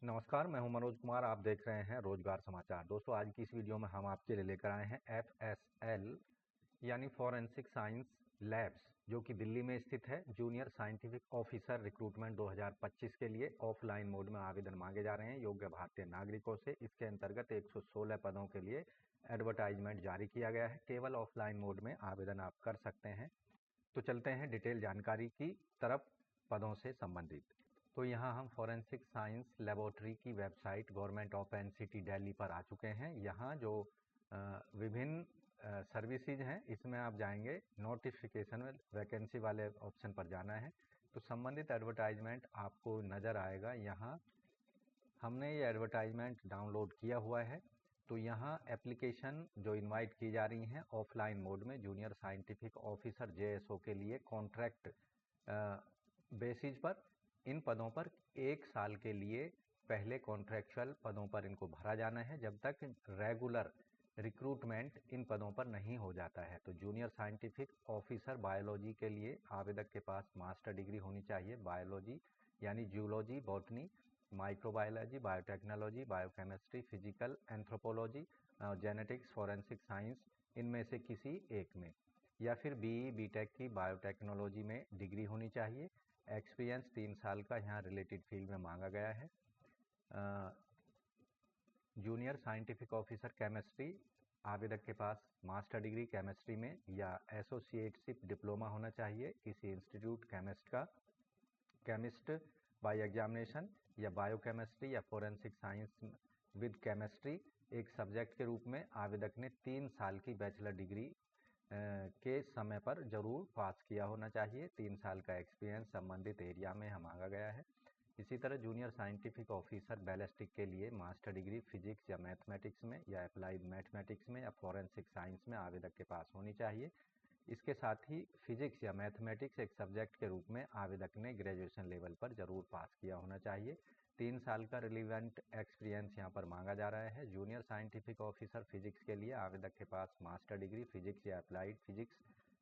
नमस्कार, मैं हूं मनोज कुमार। आप देख रहे हैं रोजगार समाचार। दोस्तों, आज की इस वीडियो में हम आपके लिए लेकर आए हैं FSL यानी फॉरेंसिक साइंस लैब्स, जो कि दिल्ली में स्थित है। जूनियर साइंटिफिक ऑफिसर रिक्रूटमेंट 2025 के लिए ऑफलाइन मोड में आवेदन मांगे जा रहे हैं योग्य भारतीय नागरिकों से। इसके अंतर्गत 116 पदों के लिए एडवर्टाइजमेंट जारी किया गया है। केवल ऑफलाइन मोड में आवेदन आप कर सकते हैं। तो चलते हैं डिटेल जानकारी की तरफ पदों से संबंधित। तो यहाँ हम फॉरेंसिक साइंस लेबोरेटरी की website government of NCT Delhi पर आ चुके हैं। यहाँ जो विभिन्न सर्विसेज हैं, इसमें आप जाएंगे, नोटिफिकेशन में वैकेंसी वाले ऑप्शन पर जाना है तो संबंधित एडवर्टाइजमेंट आपको नज़र आएगा। यहाँ हमने ये एडवर्टाइजमेंट डाउनलोड किया हुआ है। तो यहाँ एप्लीकेशन जो इनवाइट की जा रही हैं ऑफलाइन मोड में जूनियर साइंटिफिक ऑफिसर JSO के लिए कॉन्ट्रैक्ट बेसिस पर इन पदों पर 1 साल के लिए पहले कॉन्ट्रैक्चुअल पदों पर इनको भरा जाना है जब तक रेगुलर रिक्रूटमेंट इन पदों पर नहीं हो जाता है। तो जूनियर साइंटिफिक ऑफिसर बायोलॉजी के लिए आवेदक के पास मास्टर डिग्री होनी चाहिए। बायोलॉजी यानी zoology, botany, microbiology, biotechnology, biochemistry, physical anthropology, genetics, forensic science, इनमें से किसी एक में, या फिर BE BTech की बायोटेक्नोलॉजी में डिग्री होनी चाहिए। एक्सपीरियंस 3 साल का यहाँ रिलेटेड फील्ड में मांगा गया है। जूनियर साइंटिफिक ऑफिसर केमिस्ट्री, आवेदक के पास मास्टर डिग्री केमिस्ट्री में या एसोसिएटशिप डिप्लोमा होना चाहिए किसी इंस्टीट्यूट केमिस्ट बाय एग्जामिनेशन, या बायोकेमिस्ट्री या फोरेंसिक साइंस विद केमिस्ट्री एक सब्जेक्ट के रूप में आवेदक ने 3 साल की बैचलर डिग्री के समय पर जरूर पास किया होना चाहिए। 3 साल का एक्सपीरियंस संबंधित एरिया में मांगा गया है। इसी तरह जूनियर साइंटिफिक ऑफिसर बैलिस्टिक के लिए मास्टर डिग्री फिजिक्स या मैथमेटिक्स में या अप्लाइड मैथमेटिक्स में या फॉरेंसिक साइंस में आवेदक के पास होनी चाहिए। इसके साथ ही फिजिक्स या मैथमेटिक्स एक सब्जेक्ट के रूप में आवेदक ने ग्रेजुएशन लेवल पर जरूर पास किया होना चाहिए। 3 साल का रिलीवेंट एक्सपीरियंस यहाँ पर मांगा जा रहा है। जूनियर साइंटिफिक ऑफिसर फिजिक्स के लिए आवेदक के पास मास्टर डिग्री फिजिक्स या अप्लाइड फिजिक्स,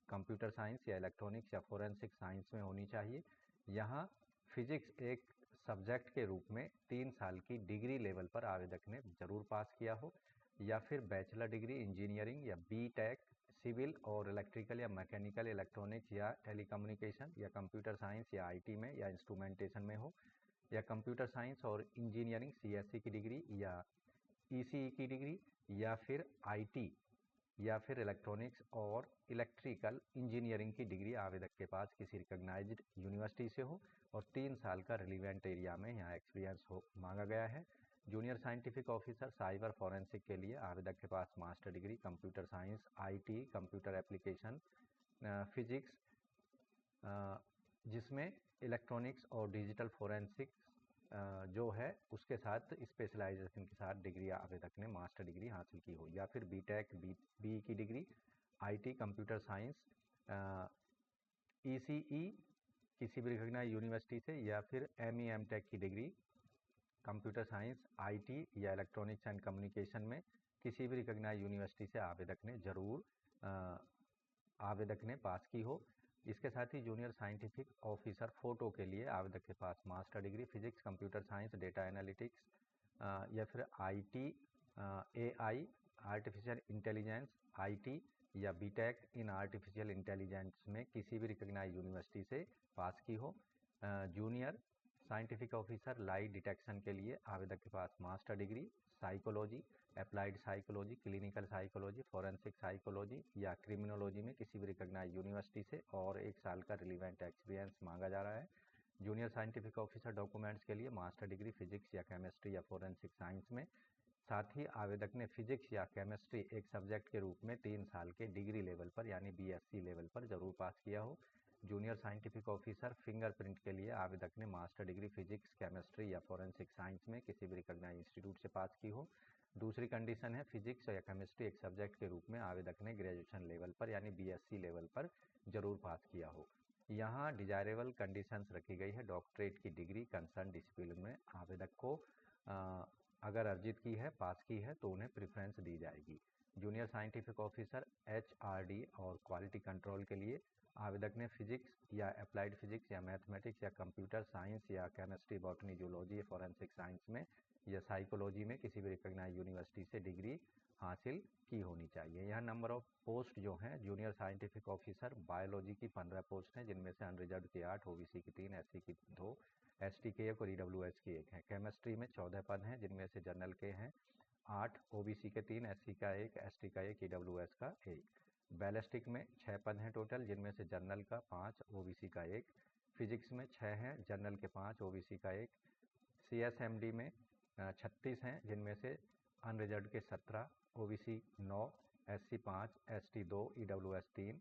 कंप्यूटर साइंस या इलेक्ट्रॉनिक्स या फोरेंसिक साइंस में होनी चाहिए। यहाँ फिजिक्स एक सब्जेक्ट के रूप में 3 साल की डिग्री लेवल पर आवेदक ने जरूर पास किया हो, या फिर बैचलर डिग्री इंजीनियरिंग या BTech सिविल और इलेक्ट्रिकल या मैकेनिकल, इलेक्ट्रॉनिक्स या टेलीकम्युनिकेशन या कंप्यूटर साइंस या IT में या इंस्ट्रूमेंटेशन में हो, या कंप्यूटर साइंस और इंजीनियरिंग CSE की डिग्री या ECE की डिग्री, या फिर IT या फिर इलेक्ट्रॉनिक्स और इलेक्ट्रिकल इंजीनियरिंग की डिग्री आवेदक के पास किसी रिकॉग्नाइज्ड यूनिवर्सिटी से हो और 3 साल का रिलीवेंट एरिया में यहाँ एक्सपीरियंस हो मांगा गया है। Junior scientific officer cyber forensic के लिए आवेदक के पास master degree computer science, IT, computer application, physics, जिसमें इलेक्ट्रॉनिक्स और डिजिटल फोरेंसिक जो है उसके साथ स्पेशलाइजेशन के साथ डिग्री आवेदक ने मास्टर डिग्री हासिल की हो, या फिर BTech BE की degree, IT, computer science, ECE किसी भी रिकॉग्नाइज्ड यूनिवर्सिटी से, या फिर ME MTech की डिग्री कंप्यूटर साइंस, IT या इलेक्ट्रॉनिक्स एंड कम्युनिकेशन में किसी भी रिकॉग्नाइज्ड यूनिवर्सिटी से आवेदक ने पास की हो। इसके साथ ही जूनियर साइंटिफिक ऑफिसर फोटो के लिए आवेदक के पास master degree physics, computer science, data analytics, या फिर IT, AI artificial intelligence, IT या BTech इन आर्टिफिशियल इंटेलिजेंस में किसी भी रिकॉग्नाइज्ड यूनिवर्सिटी से पास की हो। Junior scientific officer lie detection के लिए आवेदक के पास master degree psychology, applied psychology, clinical psychology, forensic psychology या क्रिमिनोलॉजी में किसी भी रिकॉग्नाइज्ड यूनिवर्सिटी से और 1 साल का रिलीवेंट एक्सपीरियंस मांगा जा रहा है। जूनियर साइंटिफिक ऑफिसर डॉक्यूमेंट्स के लिए मास्टर डिग्री फिजिक्स या केमिस्ट्री या फॉरेंसिक साइंस में, साथ ही आवेदक ने फिजिक्स या केमिस्ट्री एक सब्जेक्ट के रूप में 3 साल के डिग्री लेवल पर यानी BSc लेवल पर जरूर पास किया हो। जूनियर साइंटिफिक ऑफिसर फिंगरप्रिंट के लिए आवेदक ने मास्टर डिग्री फिजिक्स, केमिस्ट्री या फॉरेंसिक साइंस में किसी भी रिकॉग्नाइज्ड इंस्टीट्यूट से पास की हो। दूसरी कंडीशन है फिजिक्स या केमिस्ट्री एक सब्जेक्ट के रूप में आवेदक ने ग्रेजुएशन लेवल पर यानी BSc लेवल पर जरूर पास किया हो। यहाँ डिजायरेबल कंडीशंस रखी गई है। डॉक्टरेट की डिग्री कंसर्न डिसिप्लिन में आवेदक को अगर अर्जित की है, पास की है, तो उन्हें प्रेफरेंस दी जाएगी। जूनियर साइंटिफिक ऑफिसर HRD और क्वालिटी कंट्रोल के लिए आवेदक ने फिजिक्स या अप्लाइड फिजिक्स या मैथमेटिक्स या कंप्यूटर साइंस या chemistry, botany, zoology, forensic science में या साइकोलॉजी में किसी भी रिकॉग्नाइज यूनिवर्सिटी से डिग्री हासिल की होनी चाहिए। यह नंबर ऑफ पोस्ट जो हैं जूनियर साइंटिफिक ऑफिसर बायोलॉजी की 15 पोस्ट हैं, जिनमें से अनरिजर्व की 8, OBC की 3, SC की 2, ST की 1 और EWS की 1 है। केमिस्ट्री में 14 पद हैं, जिनमें से जनरल के हैं 8, OBC के 3, SC का 1, ST का 1, EWS का 1। बैलिस्टिक में 6 पद हैं टोटल, जिनमें से जनरल का 5, OBC का 1। फिजिक्स में 6 हैं, जनरल के 5, OBC का 1। CSMD में 36 हैं, जिनमें से अनरिजर्व के 17, OBC 9, SC 5, ST 2, EWS 3।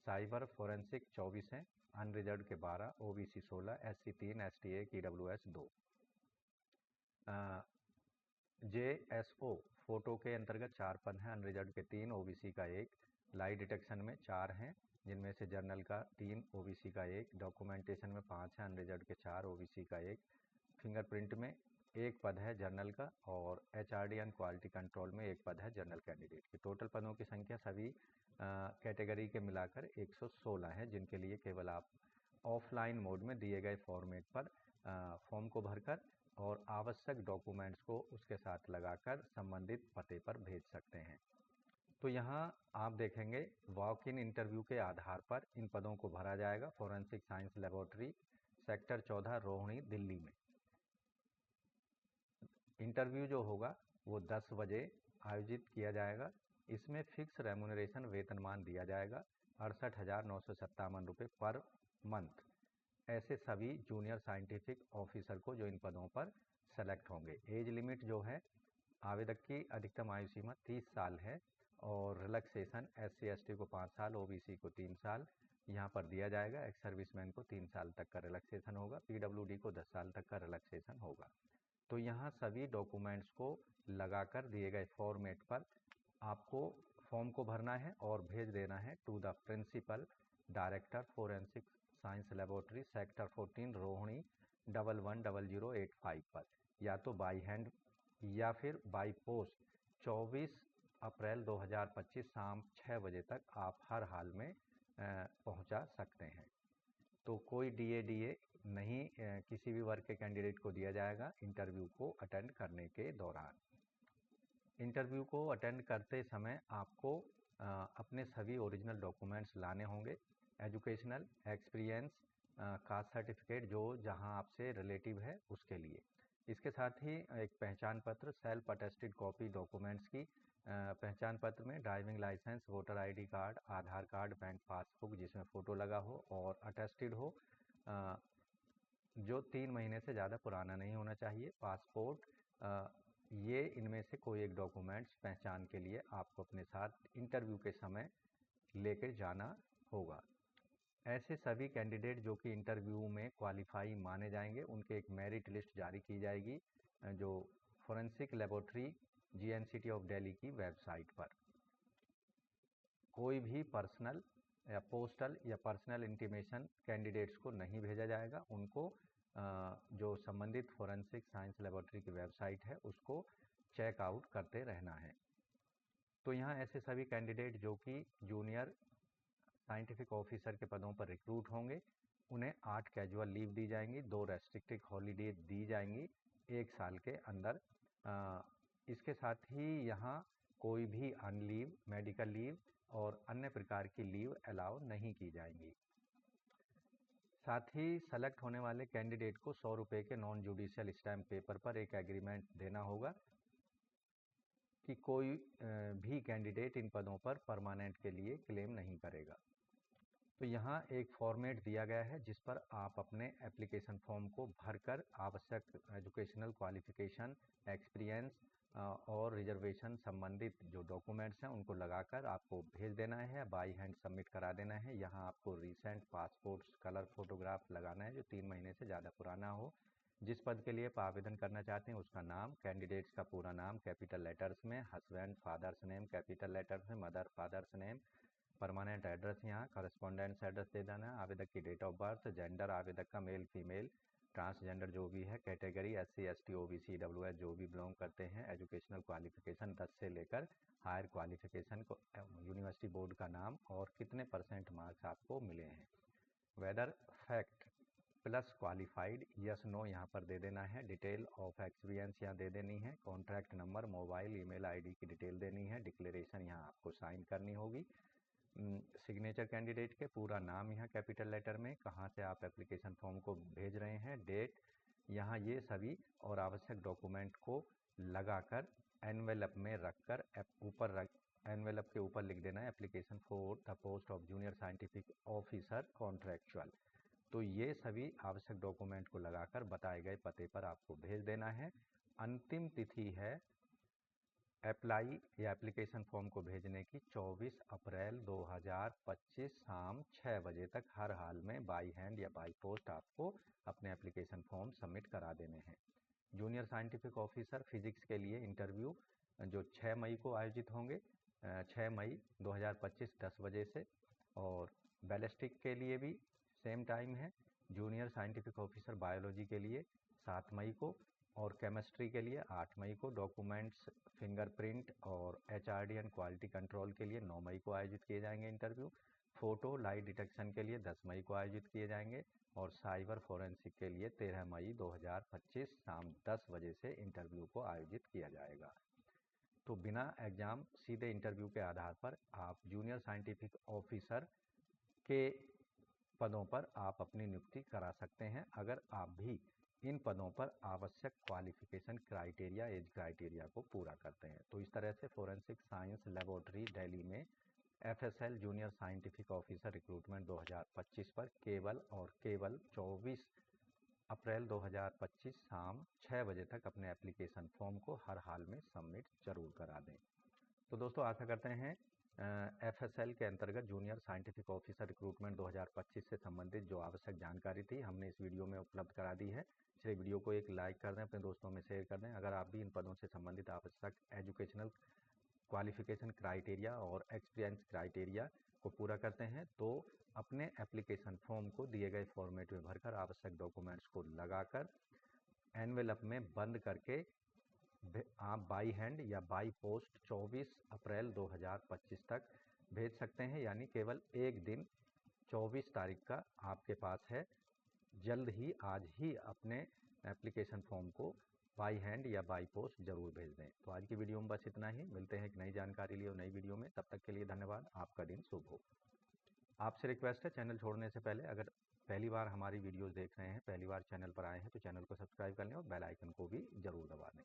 Cyber forensic 24 हैं, अनरिजर्व के 12, OBC 16, SC 3, ST 1, EWS 2। JSO photo के अंतर्गत 4 पद हैं, अनरिजर्व के 3, OBC का 1। लाई डिटेक्शन में 4 हैं, जिनमें से जनरल का 3, OBC का 1। डॉक्यूमेंटेशन में 5 हैं, अनरिजर्व के 4, OBC का 1। फिंगरप्रिंट में 1 पद है जनरल का, और HRD एंड क्वालिटी कंट्रोल में 1 पद है जनरल कैंडिडेट की। टोटल पदों की संख्या सभी कैटेगरी के मिलाकर 116 है, जिनके लिए केवल आप ऑफलाइन मोड में दिए गए फॉर्मेट पर फॉर्म को भरकर और आवश्यक डॉक्यूमेंट्स को उसके साथ लगाकर संबंधित पते पर भेज सकते हैं। तो यहाँ आप देखेंगे वॉक इन इंटरव्यू के आधार पर इन पदों को भरा जाएगा। Forensic science laboratory, sector 14, Rohini, Delhi में। इंटरव्यू जो होगा वो 10 बजे आयोजित किया जाएगा। इसमें फिक्स रेमुनरेशन वेतनमान दिया जाएगा 68,957 रुपये पर मंथ। ऐसे सभी जूनियर साइंटिफिक ऑफिसर को जो इन पदों पर सेलेक्ट होंगे। एज लिमिट जो है आवेदक की अधिकतम आयु सीमा 30 साल है, और रिलैक्सेशन SC ST को 5 साल, OBC को 3 साल यहाँ पर दिया जाएगा। एक्स सर्विसमैन को 3 साल तक का रिलैक्सेशन होगा। PWD को 10 साल तक का रिलैक्सेशन होगा। तो यहाँ सभी डॉक्यूमेंट्स को लगाकर दिए गए फॉर्मेट पर आपको फॉर्म को भरना है और भेज देना है to the principal director forensic science laboratory, sector 14, Rohini 110085 पर, या तो बाई हैंड या फिर बाई पोस्ट 24 अप्रैल 2025 शाम 6 बजे तक आप हर हाल में पहुंचा सकते हैं। तो कोई DA नहीं किसी भी वर्ग के कैंडिडेट को दिया जाएगा इंटरव्यू को अटेंड करने के दौरान। इंटरव्यू को अटेंड करते समय आपको अपने सभी ओरिजिनल डॉक्यूमेंट्स लाने होंगे। एजुकेशनल एक्सपीरियंस, कास्ट सर्टिफिकेट जो जहां आपसे रिलेटिव है उसके लिए। इसके साथ ही एक पहचान पत्र, सेल्फ अटेस्टेड कॉपी डॉक्यूमेंट्स की। पहचान पत्र में driving licence, voter ID card, Aadhaar card, bank passbook जिसमें फ़ोटो लगा हो और अटेस्टेड हो, जो 3 महीने से ज़्यादा पुराना नहीं होना चाहिए। पासपोर्ट, ये इनमें से कोई एक डॉक्यूमेंट्स पहचान के लिए आपको अपने साथ इंटरव्यू के समय लेकर जाना होगा। ऐसे सभी कैंडिडेट जो कि इंटरव्यू में क्वालिफाई माने जाएंगे, उनके एक मेरिट लिस्ट जारी की जाएगी जो forensic laboratory GNCT of Delhi की वेबसाइट पर। कोई भी पर्सनल या पोस्टल या पर्सनल इंटीमेशन कैंडिडेट्स को नहीं भेजा जाएगा। उनको जो संबंधित फोरेंसिक साइंस लेबोरेटरी की वेबसाइट है उसको चेकआउट करते रहना है। तो यहाँ ऐसे सभी कैंडिडेट जो कि जूनियर साइंटिफिक ऑफिसर के पदों पर रिक्रूट होंगे, उन्हें 8 कैजुअल लीव दी जाएंगी, 2 रेस्ट्रिक्टेड हॉलीडे दी जाएंगी 1 साल के अंदर। इसके साथ ही यहाँ कोई भी अनलीव, मेडिकल लीव और अन्य प्रकार की लीव अलाउ नहीं की जाएंगी। साथ ही सेलेक्ट होने वाले कैंडिडेट को 100 रुपये के नॉन जुडिशियल स्टैम्प पेपर पर एक एग्रीमेंट देना होगा कि कोई भी कैंडिडेट इन पदों पर परमानेंट के लिए क्लेम नहीं करेगा। तो यहाँ एक फॉर्मेट दिया गया है जिस पर आप अपने एप्लीकेशन फॉर्म को भरकर आवश्यक एजुकेशनल क्वालिफिकेशन, एक्सपीरियंस और रिजर्वेशन संबंधित जो डॉक्यूमेंट्स हैं उनको लगाकर आपको भेज देना है, बाई हैंड सबमिट करा देना है। यहाँ आपको रिसेंट पासपोर्ट्स कलर फोटोग्राफ लगाना है जो 3 महीने से ज़्यादा पुराना हो। जिस पद के लिए आप आवेदन करना चाहते हैं उसका नाम, कैंडिडेट्स का पूरा नाम कैपिटल लेटर्स में, husband father's name capital letters में, mother father's name, permanent address यहाँ, करस्पॉन्डेंस एड्रेस दे देना है, आवेदक की डेट ऑफ बर्थ, जेंडर आवेदक का मेल फीमेल, ट्रांसजेंडर जो भी है category, SC ST OBC EWS जो भी बिलोंग करते हैं, एजुकेशनल क्वालिफिकेशन 10 से लेकर हायर क्वालिफिकेशन को, यूनिवर्सिटी बोर्ड का नाम और कितने % मार्क्स आपको मिले हैं। Whether fact plus qualified, yes no यहाँ पर दे देना है। डिटेल ऑफ एक्सपीरियंस यहाँ दे देनी है। Contract number, mobile, email ID की डिटेल देनी है। डिक्लेरेशन यहाँ आपको साइन करनी होगी। सिग्नेचर कैंडिडेट के पूरा नाम यहाँ कैपिटल लेटर में, कहाँ से आप एप्लीकेशन फॉर्म को भेज रहे हैं, डेट, यहाँ ये सभी और आवश्यक डॉक्यूमेंट को लगाकर एनवेलप में रखकर एनवेलप के ऊपर लिख देना है application for the post of junior scientific officer contractual. तो ये सभी आवश्यक डॉक्यूमेंट को लगाकर बताए गए पते पर आपको भेज देना है। अंतिम तिथि है अप्लाई या एप्लीकेशन फॉर्म को भेजने की 24 अप्रैल 2025 शाम 6 बजे तक हर हाल में बाई हैंड या बाई पोस्ट आपको अपने एप्लीकेशन फॉर्म सबमिट करा देने हैं। जूनियर साइंटिफिक ऑफिसर फिजिक्स के लिए इंटरव्यू जो 6 मई को आयोजित होंगे, 6 मई 2025 10 बजे से, और बैलिस्टिक के लिए भी सेम टाइम है। जूनियर साइंटिफिक ऑफिसर बायोलॉजी के लिए 7 मई को और केमिस्ट्री के लिए 8 मई को। डॉक्यूमेंट्स, फिंगरप्रिंट और HRD एंड क्वालिटी कंट्रोल के लिए 9 मई को आयोजित किए जाएंगे इंटरव्यू। फोटो लाई डिटेक्शन के लिए 10 मई को आयोजित किए जाएंगे और साइबर फोरेंसिक के लिए 13 मई 2025 शाम 10 बजे से इंटरव्यू को आयोजित किया जाएगा। तो बिना एग्जाम सीधे इंटरव्यू के आधार पर आप जूनियर साइंटिफिक ऑफिसर के पदों पर आप अपनी नियुक्ति करा सकते हैं, अगर आप भी इन पदों पर आवश्यक क्वालिफिकेशन क्राइटेरिया, एज क्राइटेरिया को पूरा करते हैं। तो इस तरह से फोरेंसिक साइंस लेबोरेटरी दिल्ली में FSL junior scientific officer recruitment 2025 पर केवल और केवल 24 अप्रैल 2025 शाम 6 बजे तक अपने एप्लीकेशन फॉर्म को हर हाल में सबमिट जरूर करा दें। तो दोस्तों आशा करते हैं FSL के अंतर्गत जूनियर साइंटिफिक ऑफिसर रिक्रूटमेंट 2025 से संबंधित जो आवश्यक जानकारी थी हमने इस वीडियो में उपलब्ध करा दी है। इसलिए वीडियो को एक लाइक कर दें, अपने दोस्तों में शेयर कर दें। अगर आप भी इन पदों से संबंधित आवश्यक एजुकेशनल क्वालिफिकेशन क्राइटेरिया और एक्सपीरियंस क्राइटेरिया को पूरा करते हैं तो अपने एप्लीकेशन फॉर्म को दिए गए फॉर्मेट में भरकर आवश्यक डॉक्यूमेंट्स को लगाकर एनवेलप में बंद करके आप बाई हैंड या बाई पोस्ट 24 अप्रैल 2025 तक भेज सकते हैं। यानी केवल एक दिन 24 तारीख का आपके पास है। जल्द ही आज ही अपने एप्लीकेशन फॉर्म को बाई हैंड या बाई पोस्ट जरूर भेज दें। तो आज की वीडियो में बस इतना ही। मिलते हैं एक नई जानकारी लिए और नई वीडियो में। तब तक के लिए धन्यवाद। आपका दिन शुभ हो। आपसे रिक्वेस्ट है, चैनल छोड़ने से पहले अगर पहली बार हमारी वीडियोस देख रहे हैं, पहली बार चैनल पर आए हैं तो चैनल को सब्सक्राइब कर लें और बेल आइकन को भी जरूर दबा दें।